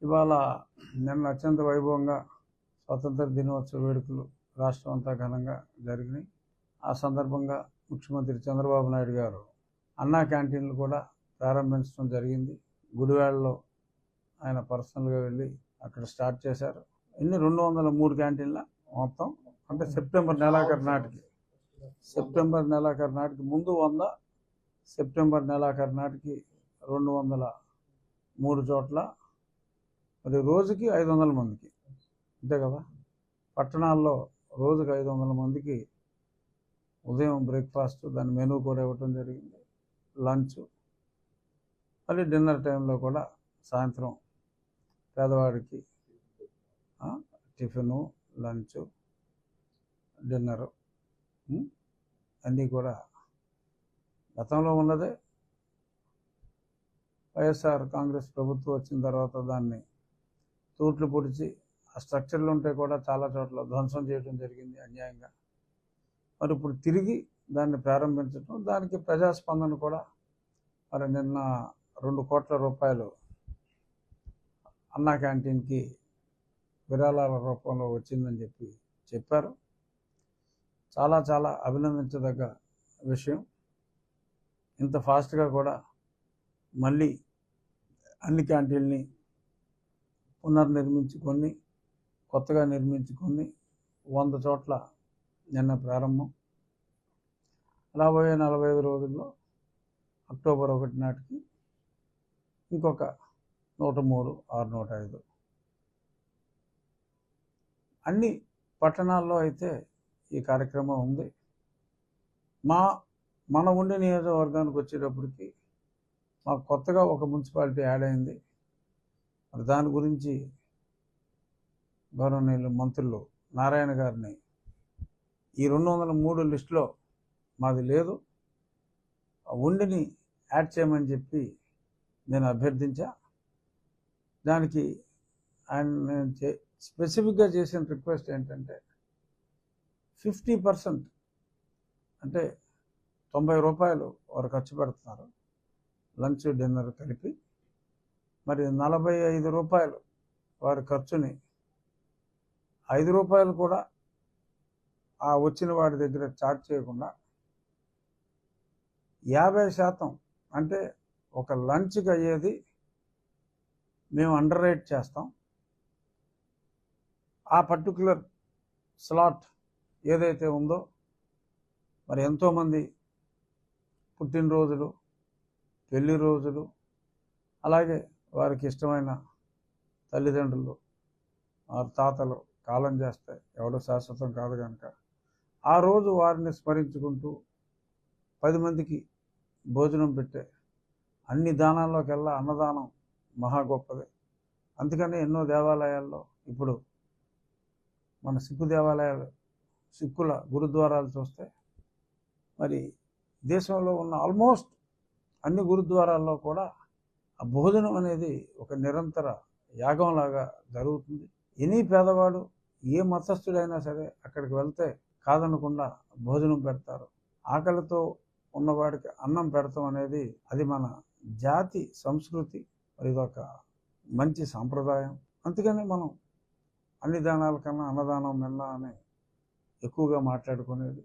ఇవాళ నిన్న అత్యంత వైభవంగా స్వాతంత్ర దినోత్సవ వేడుకలు రాష్ట్రం అంతా ఘనంగా జరిగినాయి. ఆ సందర్భంగా ముఖ్యమంత్రి చంద్రబాబు నాయుడు గారు అన్నా క్యాంటీన్లు కూడా ప్రారంభించడం జరిగింది. గుడివాడలో ఆయన పర్సనల్గా వెళ్ళి అక్కడ స్టార్ట్ చేశారు. 203 క్యాంటీన్ల మొత్తం, అంటే సెప్టెంబర్ నెలాఖరు నాటికి ముందు 100, సెప్టెంబర్ నెలాఖరు నాటికి 203 చోట్ల, మరి రోజుకి 500 మందికి, అంతే కదా, పట్టణాల్లో రోజుకి 500 మందికి ఉదయం బ్రేక్ఫాస్ట్, దాని మెనూ కూడా ఇవ్వటం జరిగింది. లంచ్, మళ్ళీ డిన్నర్ టైంలో కూడా సాయంత్రం పేదవాడికి టిఫిను, లంచ్, డిన్నరు అన్నీ కూడా గతంలో ఉన్నదే. వైఎస్ఆర్ కాంగ్రెస్ ప్రభుత్వం వచ్చిన తర్వాత దాన్ని తూట్లు పొడిచి ఆ స్ట్రక్చర్లు ఉంటే కూడా చాలా చోట్ల ధ్వంసం చేయడం జరిగింది అన్యాయంగా. మరి ఇప్పుడు తిరిగి దాన్ని ప్రారంభించడం, దానికి ప్రజాస్పందన కూడా మరి నిన్న 2 కోట్ల రూపాయలు అన్నా క్యాంటీన్కి విరాళాల రూపంలో వచ్చిందని చెప్పారు. చాలా చాలా అభినందించదగ్గ విషయం. ఇంత ఫాస్ట్గా కూడా మళ్ళీ అన్ని క్యాంటీన్ని పునర్నిర్మించుకొని, కొత్తగా నిర్మించుకొని 100 చోట్ల నిన్న ప్రారంభం. రాబోయే 45 రోజుల్లో అక్టోబర్ 1 నాటికి ఇంకొక 103, 605. అన్ని పట్టణాల్లో అయితే ఈ కార్యక్రమం ఉంది. మన ఉండే నియోజకవర్గానికి వచ్చేటప్పటికి మాకు కొత్తగా ఒక మున్సిపాలిటీ యాడ్ అయింది. మరి దాని గురించి గౌరవనీయులు మంత్రులు నారాయణ గారిని ఈ 203 లిస్టులో మాది లేదు, ఉండిని యాడ్ చేయమని చెప్పి నేను అభ్యర్థించా. దానికి ఆయన నేను స్పెసిఫిక్గా చేసిన రిక్వెస్ట్ ఏంటంటే 50%, అంటే 90 రూపాయలు వారు ఖర్చు పెడుతున్నారు లంచ్ డిన్నర్ కలిపి. మరి 45 రూపాయలు వారి ఖర్చుని 5 రూపాయలు కూడా ఆ వచ్చిన వాడి దగ్గర చార్జ్ చేయకుండా 50%, అంటే ఒక లంచ్కి అయ్యేది మేము అండర్ రేట్ చేస్తాం. ఆ పర్టికులర్ స్లాట్ ఏదైతే ఉందో, మరి ఎంతోమంది పుట్టినరోజులు, పెళ్లి రోజులు, అలాగే వారికి ఇష్టమైన తల్లిదండ్రులు, వారి తాతలు కాలం చేస్తే ఎవడో శాశ్వతం కాదు కనుక ఆ రోజు వారిని స్మరించుకుంటూ 10 మందికి భోజనం పెట్టే అన్ని దానాల్లోకెల్లా అన్నదానం మహా గొప్పది. అందుకని ఎన్నో దేవాలయాల్లో ఇప్పుడు మన సిక్కు దేవాలయాలు, సిక్కుల గురుద్వారాలు చూస్తే మరి దేశంలో ఉన్న ఆల్మోస్ట్ అన్ని గురుద్వారాల్లో కూడా ఆ భోజనం అనేది ఒక నిరంతర యాగంలాగా జరుగుతుంది. ఎనీ పేదవాడు, ఏ మతస్థుడైనా సరే అక్కడికి వెళ్తే కాదనకుండా భోజనం పెడతారు. ఆకలితో ఉన్నవాడికి అన్నం పెడతాం అనేది అది మన జాతి సంస్కృతి, మరి ఇదొక మంచి సాంప్రదాయం. అందుకని మనం అన్ని దానాల కన్నా అన్నదానం మిన్న అని ఎక్కువగా మాట్లాడుకునేది.